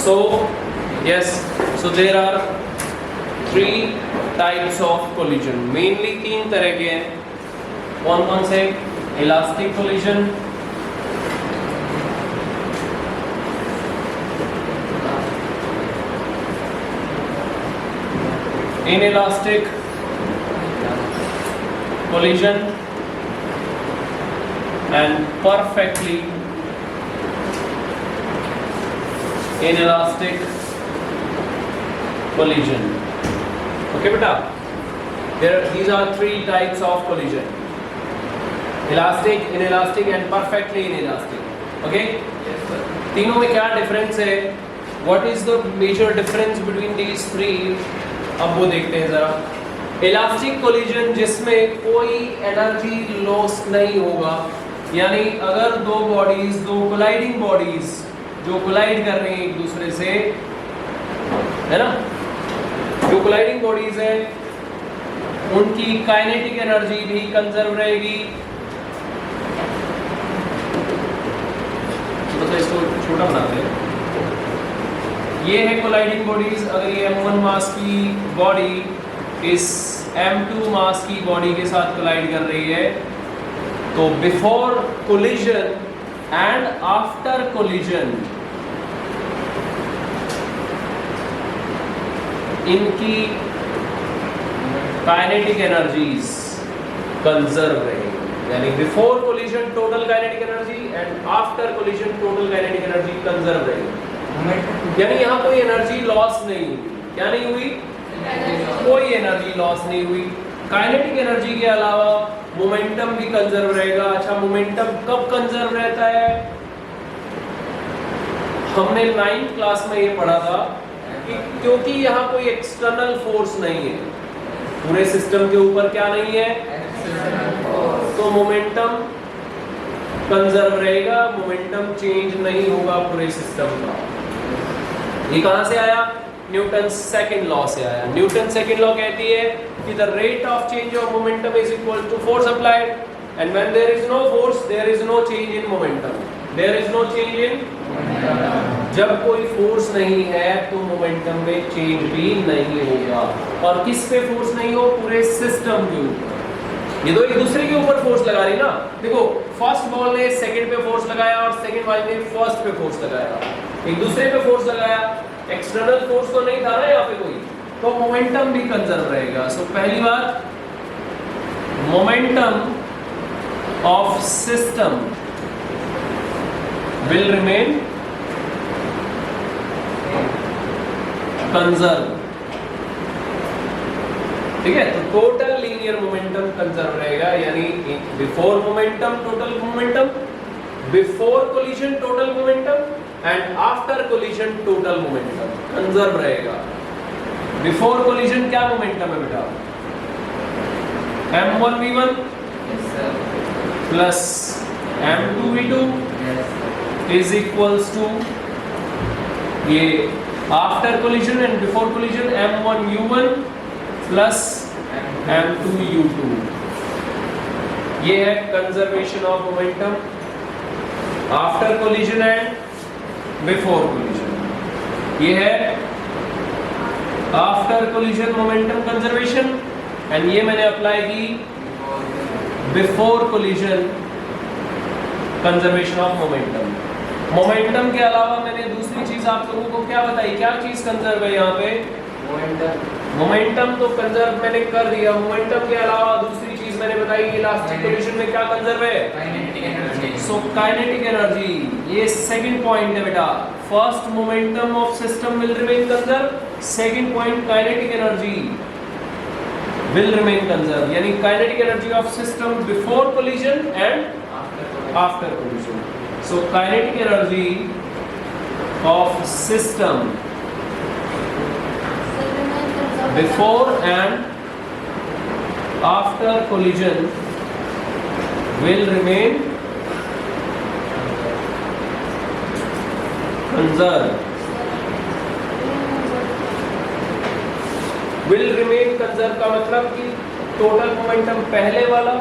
So yes, so there are three types of collision. Mainly तीन तरह के हैं. कौन कौन से? Elastic collision, inelastic collision, and perfectly inelastic collision. Okay beta, these are three types of collision: elastic, inelastic and perfectly inelastic. Okay, Yes, sir. तीनों में क्या डिफरेंस है? What is the major difference between these three? अब वो देखते हैं जरा. Elastic collision जिसमें कोई एनर्जी लॉस नहीं होगा, यानी अगर दो कोलाइडिंग बॉडीज जो कोलाइड कर रही हैं एक दूसरे से, है ना, जो कोलाइडिंग बॉडीज हैं उनकी काइनेटिक एनर्जी भी कंजर्व रहेगी. मतलब इसको छोटा बनाते हैं. ये है कोलाइडिंग बॉडीज. अगर ये m1 मास की बॉडी इस m2 मास की बॉडी के साथ कोलाइड कर रही है, तो before collision and after collision इनकी काइनेटिक एनर्जीज कंजर्व रहेगी. यानी before collision total kinetic energy and after collision total kinetic energy conserve रहेगी. यानी यहाँ कोई एनर्जी लॉस नहीं हुई. क्या नहीं हुई? कोई एनर्जी लॉस नहीं हुई. काइनेटिक एनर्जी के अलावा मोमेंटम भी कंजर्व रहेगा. अच्छा, मोमेंटम कब कंजर्व रहता है? हमने 9th क्लास में ये पढ़ा था कि क्योंकि यहाँ कोई एक्सटर्नल फोर्स नहीं है, पूरे सिस्टम के ऊपर क्या नहीं है, तो मोमेंटम कंजर्व रहेगा, मोमेंटम चेंज नहीं होगा पूरे सिस्टम का. ये कहां से आया? न्यूटन सेकंड लॉ से आया. न्यूटन सेकंड लॉ कहती है कि the rate of change of momentum is equal to force applied, and when there is no force there is no change in momentum. There is no change in, जब कोई force नहीं है तो momentum में change भी नहीं होगा. और किस पे फोर्स नहीं हो? पूरे सिस्टम के ऊपर. ये दो एक दूसरे के ऊपर फोर्स लगा रही ना. देखो, फर्स्ट बॉल ने सेकंड पे फोर्स लगाया और सेकंड बॉल ने फर्स्ट पे फोर्स लगाया, एक दूसरे पे फोर्स लगाया. एक्सटर्नल फोर्स तो नहीं था ना यहाँ पे कोई, तो मोमेंटम भी कंजर्व रहेगा. सो पहली बात, momentum of system will remain conserve. ठीक है, तो टोटल लीनियर मोमेंटम कंजर्व रहेगा. यानी before momentum total momentum, before collision total momentum and after collision total momentum conserve रहेगा. बिफोर कोलिजन क्या मोमेंटम है बेटा? m1v1 plus m2v2 is equals to, ये after collision and before collision m1u1 plus m2u2. ये है conservation of momentum after collision and before collision. ये है after collision momentum conservation, and ये मैंने अप्लाई की before collision conservation of momentum. Momentum के अलावा मैंने दूसरी चीज आप लोगों को क्या बताई? क्या चीज कंजर्व है यहाँ पे? मोमेंटम तो कंजर्व मैंने कर दिया. मोमेंटम के अलावा दूसरी चीज मैंने बताई, इलास्टिक कोलिजन में क्या कंजर्व है? Kinetic energy. So kinetic energy, ये सेकंड पॉइंट है बेटा. First, momentum of system will remain conserve. Second point, kinetic energy will remain conserve. यानी kinetic energy of system before collision and after collision. So kinetic energy of system before and after collision will remain conserved. Will remain conserved का मतलब कि total momentum पहले वाला,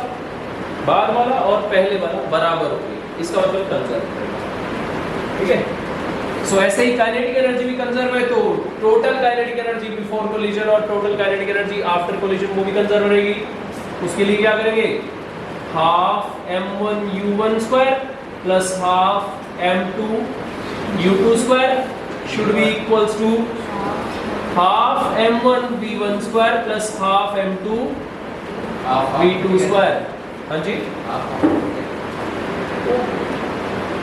बाद वाला और पहले वाला बराबर हो गई, इसका मतलब कंजर्व. ठीक है. सो ऐसे ही काइनेटिक एनर्जी भी कंजर्व है, तो total kinetic energy before collision और total kinetic energy after collision वो भी कंजर्व रहेगी। उसके लिए क्या करेंगे, half m1u1 square plus half m2u2 square should be equals to half m1v1 square plus half m2v2 square. हाँ जी,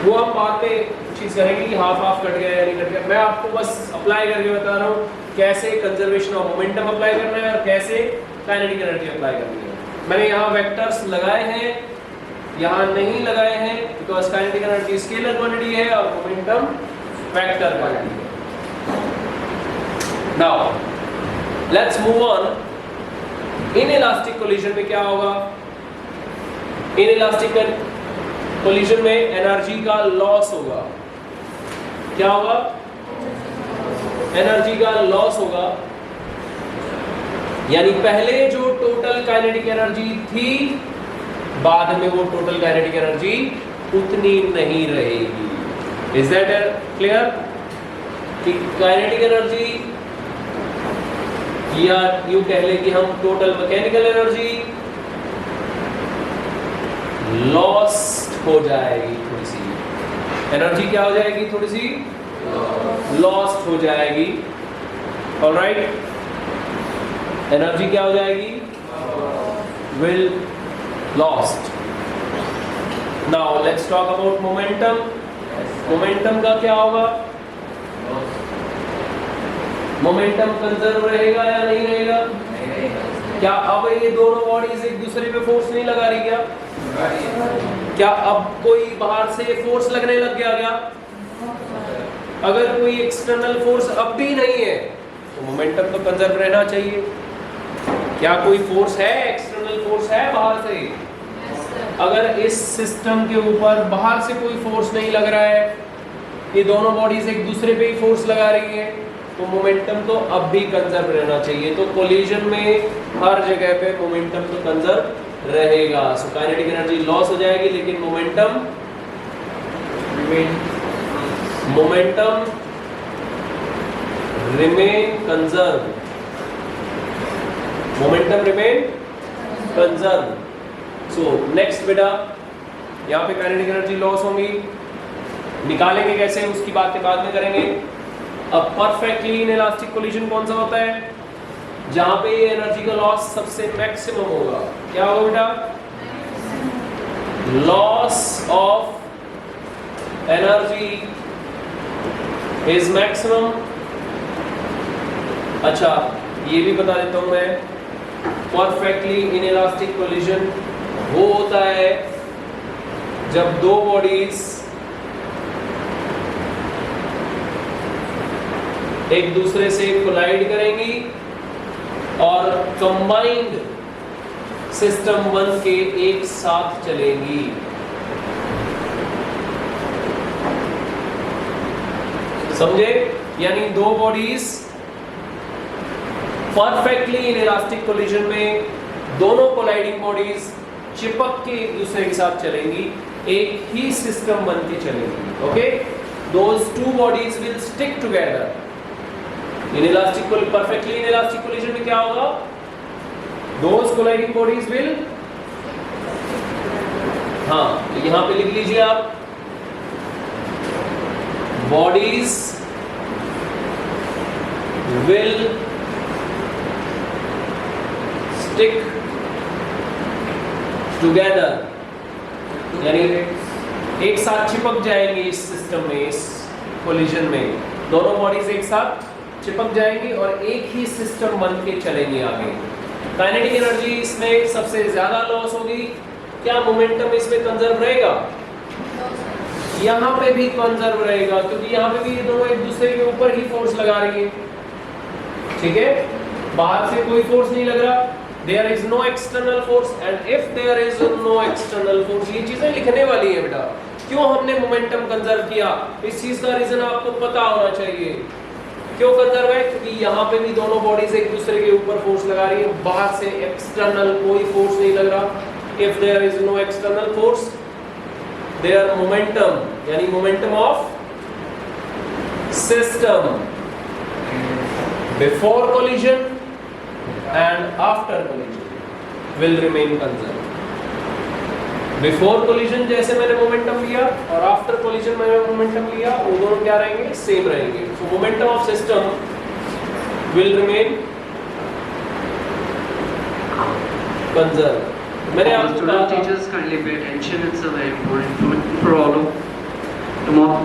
वो हम बाद में चीज करेंगे कि हाफ हाफ कट गया या नहीं कट गया। मैं आपको बस अप्लाई करके बता रहा हूँ कैसे कंजर्वेशन ऑफ मोमेंटम अप्लाई करना है और कैसे काइनेटिक एनर्जी अप्लाई करनी है। मैंने यहाँ वेक्टर्स लगाए हैं, यहाँ नहीं लगाए हैं, because kinetic energy scalar quantity है और मोमेंटम वेक्टर क्वांटिटी है। Now let's move on. In elastic collision में क्या होगा, इन इलास्टिक कोलिजन में एनर्जी का लॉस होगा। क्या होगा, एनर्जी का लॉस होगा, यानी पहले जो टोटल काइनेटिक एनर्जी थी बाद में वो टोटल काइनेटिक एनर्जी उतनी नहीं रहेगी। इज दैट क्लियर कि काइनेटिक एनर्जी या यूं कह ले कि हम टोटल मैकेनिकल एनर्जी लॉस्ट हो जाएगी, थोड़ी सी एनर्जी क्या हो जाएगी, थोड़ी सी लॉस्ट हो जाएगी। ऑलराइट, एनर्जी क्या हो जाएगी, will lost. Now let's talk about momentum. Momentum का क्या होगा, मोमेंटम कंजर्व रहेगा या नहीं रहेगा? क्या अब ये दोनों बॉडीज एक दूसरे पे फोर्स नहीं लगा रही? क्या अब कोई बाहर से फोर्स लगने लग गया क्या? अगर कोई एक्सटर्नल फोर्स अब भी नहीं है तो मोमेंटम तो कंजर्व रहना चाहिए। क्या कोई फोर्स है, एक्सटर्नल फोर्स है बाहर से? अगर इस सिस्टम के ऊपर बाहर से कोई फोर्स नहीं लग रहा है, ये दोनों बॉडीज एक दूसरे पे ही फोर्स लगा रही है, तो मोमेंटम तो अब भी कंजर्व रहना चाहिए। तो कोलिजन में हर जगह पे मोमेंटम तो कंजर्व रहेगा। सो काइनेटिक एनर्जी लॉस हो जाएगी लेकिन momentum remain conserve. Momentum remain conserve. So next बेटा, यहाँ पे काइनेटिक एनर्जी लॉस होंगी, निकालेंगे कैसे उसकी बातें बाद में करेंगे। अब परफेक्टली इनइलास्टिक कोलिजन कौन सा होता है, जहां पे एनर्जी का लॉस सबसे मैक्सिमम होगा। क्या होगा बेटा, loss of energy is maximum. अच्छा ये भी बता देता हूं मैं, परफेक्टली इनइलास्टिक कोलिजन वो होता है जब दो बॉडीज एक दूसरे से कोलाइड करेंगी और कंबाइंड सिस्टम बन के एक साथ चलेंगी। समझे? यानी दो बॉडीज परफेक्टली इनइलास्टिक कोलिजन में दोनों कोलाइडिंग बॉडीज चिपक के एक दूसरे के साथ चलेंगी, एक ही सिस्टम बन के चलेंगी। Okay, those two bodies will stick together. Inelastic perfectly inelastic collision में क्या होगा, दोज कोलाइडिंग बॉडीज विल, हाँ तो यहां पे लिख लीजिए आप, बॉडीज विल स्टिक टुगेदर, यानी एक साथ चिपक जाएंगे इस सिस्टम में, इस कोलिजन में दोनों बॉडीज एक साथ चिपक जाएंगी और एक ही सिस्टम बन के चलेंगी आगे। काइनेटिक एनर्जी इसमें सबसे ज्यादा लॉस होगी। क्या मोमेंटम इसमें कंजर्व रहेगा? यहाँ पे भी कंजर्व रहेगा, क्योंकि यहाँ पे भी ये दोनों एक दूसरे के ऊपर ही फोर्स लगा रही है। ठीक है, बाहर से कोई फोर्स नहीं लग रहा, there is no external force, and if there is no external force, ये चीजें लिखने वाली है बेटा। क्यों हमने मोमेंटम कंजर्व किया, इस चीज का रीजन आपको पता होना चाहिए। क्यों कंजर्व है? क्योंकि यहाँ पे भी दोनों बॉडीज एक दूसरे के ऊपर फोर्स लगा रही है, बाहर से एक्सटर्नल कोई फोर्स नहीं लग रहा। If there is no external force, there momentum, यानी momentum of system before collision and after collision will remain conserved. Before collision जैसे मैंने मोमेंटम लिया और आफ्टर collision मैंने मोमेंटम लिया, वो दोनों क्या रहेंगे? सेम रहेंगे. So momentum of system will remain conserved. मैंने आपको कहा था, teachers kindly pay attention. It's a very important for all of tomorrow.